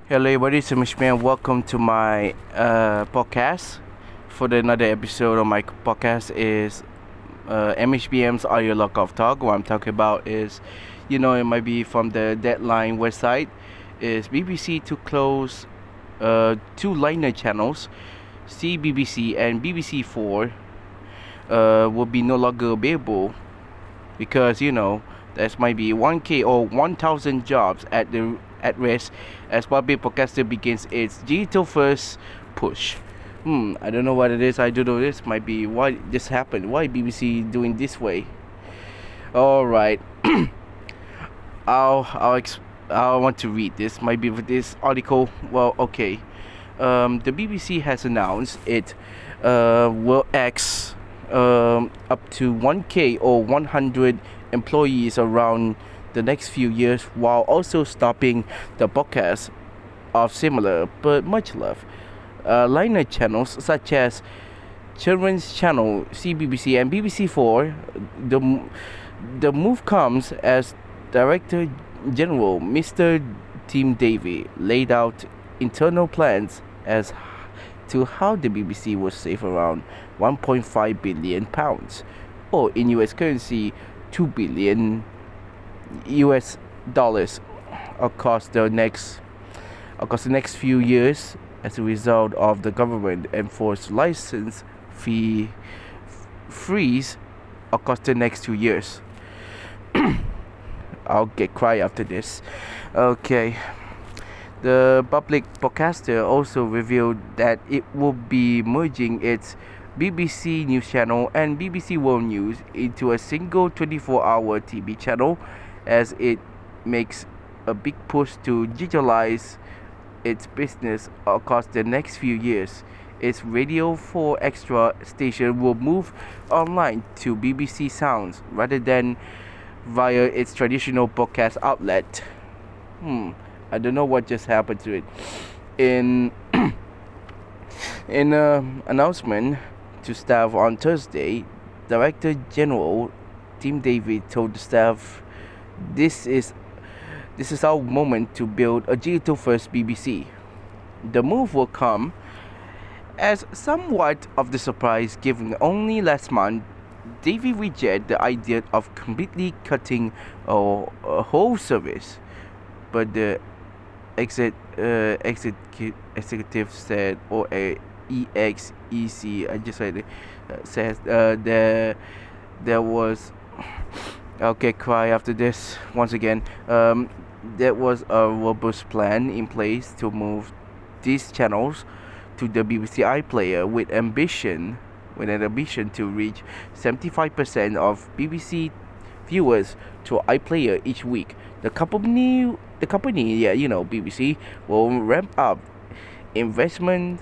Hello everybody, it's MHBM. Welcome to my podcast. For another episode of my podcast is MHBM's Audiolog of Talk. What I'm talking about is, it might be from the Deadline website, is BBC to close two liner channels, CBBC and BBC Four, will be no longer available because there might be 1K or 1,000 jobs at risk as public broadcaster begins its digital first push. I don't know what it is. I do know this might be why this happened. Why BBC doing this way? All right. I want to read this. Might be with this article. Well, okay. The BBC has announced it will X up to 1K or 100 employees around the next few years, while also stopping the broadcast of similar but much loved liner channels such as Children's Channel, CBBC and BBC Four. The move comes as Director General Mr. Tim Davie laid out internal plans as to how the BBC will save around £1.5 billion, or in US currency, $2 billion across the next few years as a result of the government enforced license fee freeze across the next 2 years. I'll get cry after this. Okay. The public broadcaster also revealed that it will be merging its BBC News Channel and BBC World News into a single 24-hour TV channel as it makes a big push to digitalize its business across the next few years. Its Radio 4 Extra station will move online to BBC Sounds rather than via its traditional broadcast outlet. I don't know what just happened to it. In an announcement to staff on Thursday, Director General Tim Davie told the staff, This is our moment to build a digital first BBC. The move will come as somewhat of the surprise, given only last month Davie rejected the idea of completely cutting a whole service, but the executive said, or EXEC, I just said it, says there was. Okay, cry after this once again. There was a robust plan in place to move these channels to the BBC iPlayer with an ambition to reach 75% of BBC viewers to iPlayer each week. The company, BBC, will ramp up investment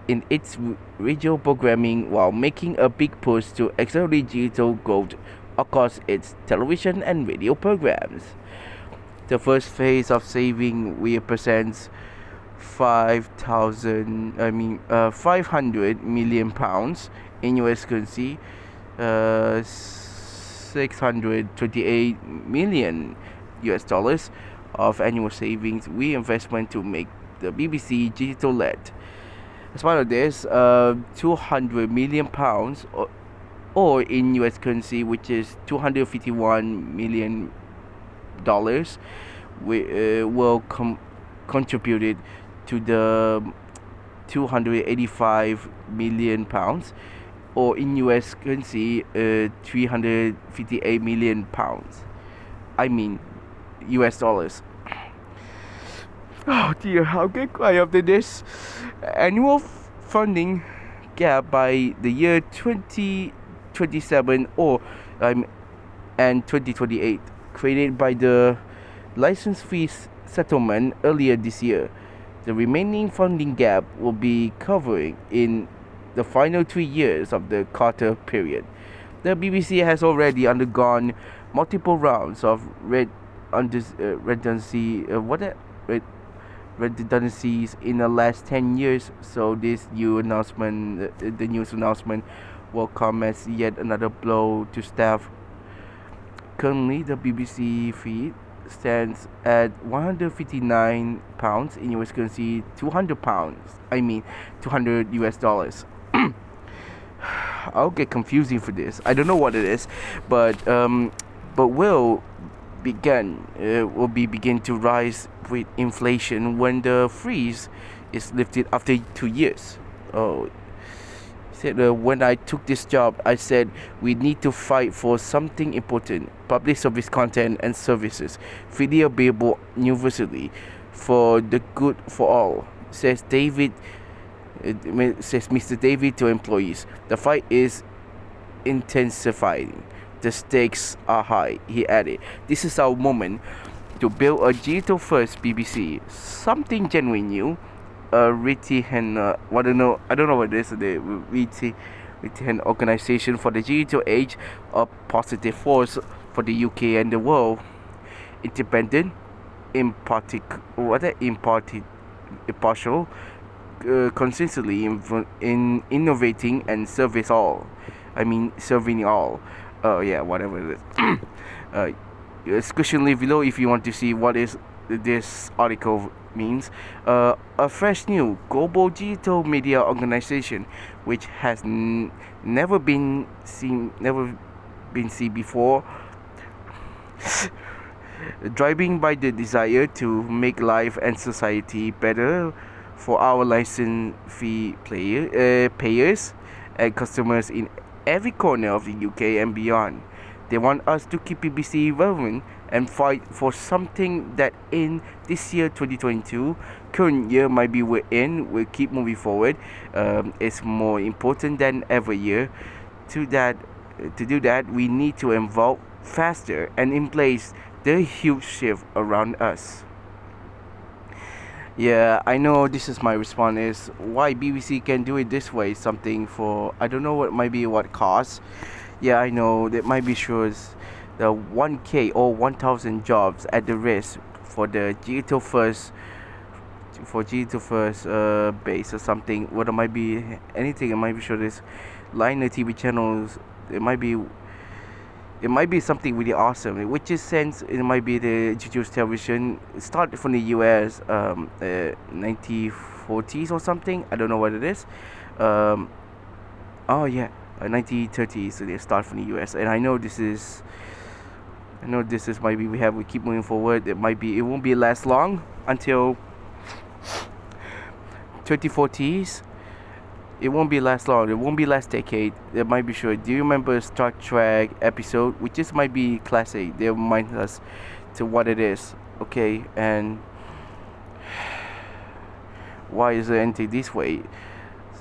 in its regional programming while making a big push to accelerate digital growth across its television and radio programs. The first phase of saving represents £500 million in US currency, $628 million of annual savings reinvestment to make the BBC digital led. As part of this, £200 million or in US currency, which is $251 million, will contributed to the £285 million, or in US currency, £358 million. I mean, US dollars. Oh dear, I'll get cry after this. Annual funding gap by the year 2027 and 2028, created by the license fees settlement earlier this year. The remaining funding gap will be covered in the final 3 years of the Carter period. The BBC has already undergone multiple rounds of redundancies in the last 10 years, so this new announcement, the news announcement, will come as yet another blow to staff. Currently, the BBC feed stands at £159 in US currency, £200. I mean, 200 US dollars. I'll get confusing for this. I don't know what it is, but will begin to rise with inflation when the freeze is lifted after 2 years. Oh, said when I took this job, I said we need to fight for something important: public service content and services, freely available universally, for the good for all. Says Mr. David to employees. The fight is intensifying. The stakes are high, he added. This is our moment to build a digital-first BBC, something genuinely new. Written, I don't know what it is. The written organization for the digital age, a positive force for the UK and the world. Independent, impartial, consistently in innovating and serving all. Yeah, whatever it is. Question below if you want to see what is this article means. A fresh new global digital media organization which has never been seen before, driving by the desire to make life and society better for our license fee payers and customers in every corner of the UK and beyond. They want us to keep BBC relevant and fight for something that in this year 2022, current year might be we're in, will keep moving forward. It's more important than ever year. To do that, we need to evolve faster and embrace the huge shift around us. Yeah, I know this is my response is why BBC can do it this way, something for, I don't know what cost. Yeah, I know that might be sure the 1K or 1,000 jobs at the risk for the digital first base or something. What it might be anything. It might be sure this linear TV channels. It might be something really awesome. Which is sense it might be the digital television. It started from the US 1940s or something. I don't know what it is. 1930s. So they start from the US, and I know this is maybe we keep moving forward. It won't be last long until 2040s. It won't be last long. It won't be last decade. It might be sure. Do you remember Star Trek episode, which just might be classic? They remind us to what it is. Okay, and why is it ending this way?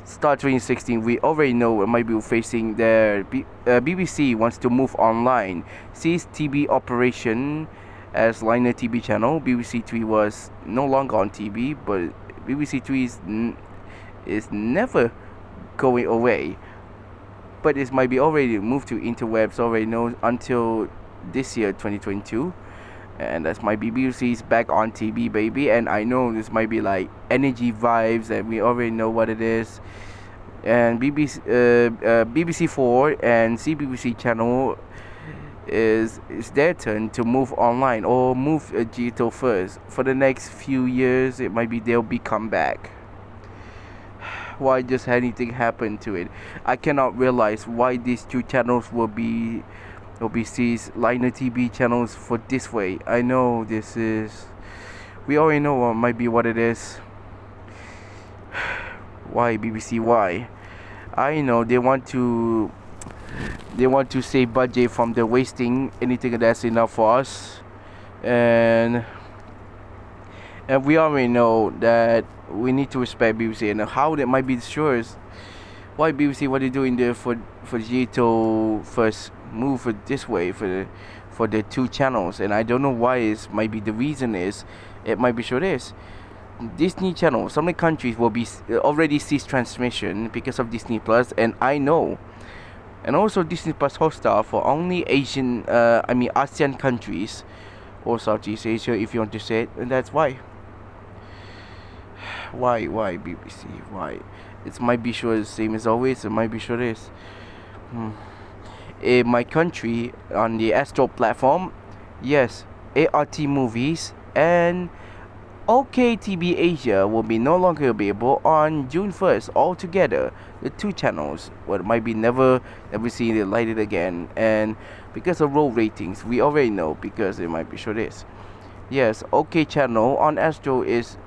Start 2016, we already know it might be facing their BBC wants to move online, cease TV operation as linear TV channel. BBC Three was no longer on TV, but BBC Three is never going away. But it might be already moved to interwebs already know until this year 2022. And that's my BBC's back on TV, baby. And I know this might be like energy vibes, and we already know what it is. And BBC Four and CBBC channel is their turn to move online or move digital first. For the next few years, it might be they'll be come back. Why just anything happen to it? I cannot realize why these two channels will be seized linear TV channels for this way. I know this is, we already know what might be what it is. Why BBC? Why? I know they want to save budget from the wasting anything that's enough for us, and we already know that we need to respect BBC and how that might be sure. Why BBC? What they doing there for digital first move for this way for the two channels? And I don't know why it might be the reason is it might be sure this Disney channel. Some countries will be already cease transmission because of Disney Plus, and I know, and also Disney Plus Hotstar for only ASEAN countries or Southeast Asia, if you want to say it, and that's why. Why BBC? Why? It might be sure the same as always. It might be sure this. In my country, on the Astro platform, yes, ART Movies, and OKTV Asia will be no longer available on June 1st altogether. The two channels might be never see the light again, and because of low ratings, we already know, because it might be sure this. Yes, OK channel on Astro is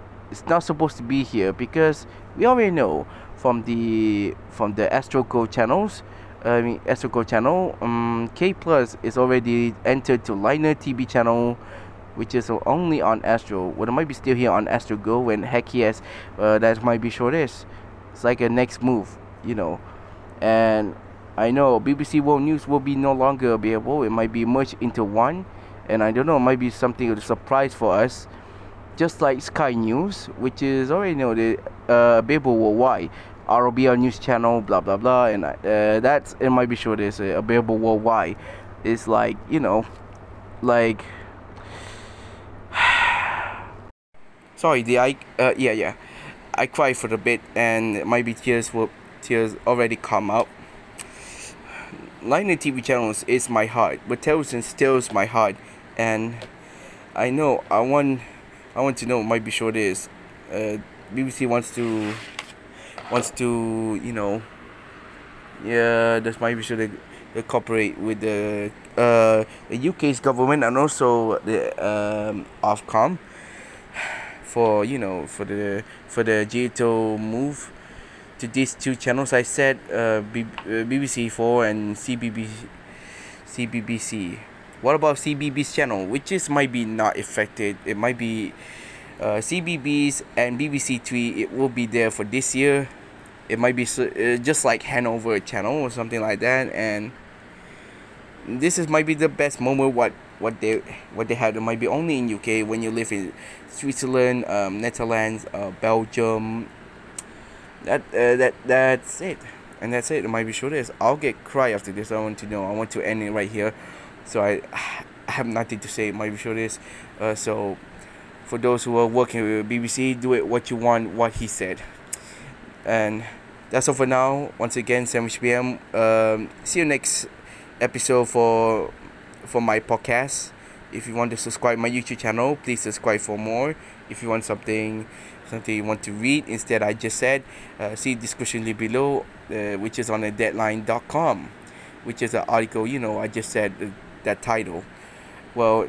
not supposed to be here, because we already know from the Astro Go channels. Astro Go channel, K Plus is already entered to Liner TV channel, which is only on Astro. Well, it might be still here on Astro Go, and heck yes, that might be sure this. It's like a next move, And I know BBC World News will be no longer available. It might be merged into one, and I don't know, it might be something of a surprise for us. Just like Sky News, which is already available worldwide. ROBL News Channel, blah blah blah, and that's, it might be sure there's available worldwide. It's like, like sorry, yeah, I cried for a bit, and maybe tears already come out. Liner TV channels is my heart, but television steals my heart, and I know I want to know, might be sure this BBC wants to that might be sure they cooperate with the UK's government, and also the Ofcom for the digital move to these two channels. I said BBC Four and CBBC. What about CBBS channel, which might be not affected? It might be CBBS and BBC Three. It will be there for this year. It might be just like Hanover channel or something like that, and this might be the best moment what they have. It might be only in UK. When you live in Switzerland, Netherlands, Belgium, that's it, and that's it. It might be sure this. I'll get cry after this. I want to end it right here, so I have nothing to say. It might be sure this. So for those who are working with BBC, do it what you want, what he said, and that's all for now. Once again, MHBM. See you next episode for my podcast. If you want to subscribe my YouTube channel, please subscribe for more. If you want something you want to read instead, I just said, see description below, which is on a deadline.com, which is an article. I just said that title. Well,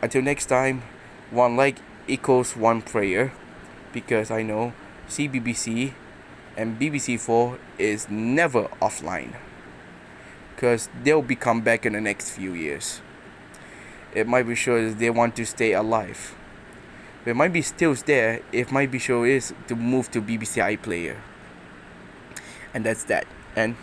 until next time, one like equals one prayer, because I know CBBC and BBC Four is never offline, because they'll be come back in the next few years. It might be sure they want to stay alive. It might be still there. It might be sure is to move to BBC iPlayer, and that's that. And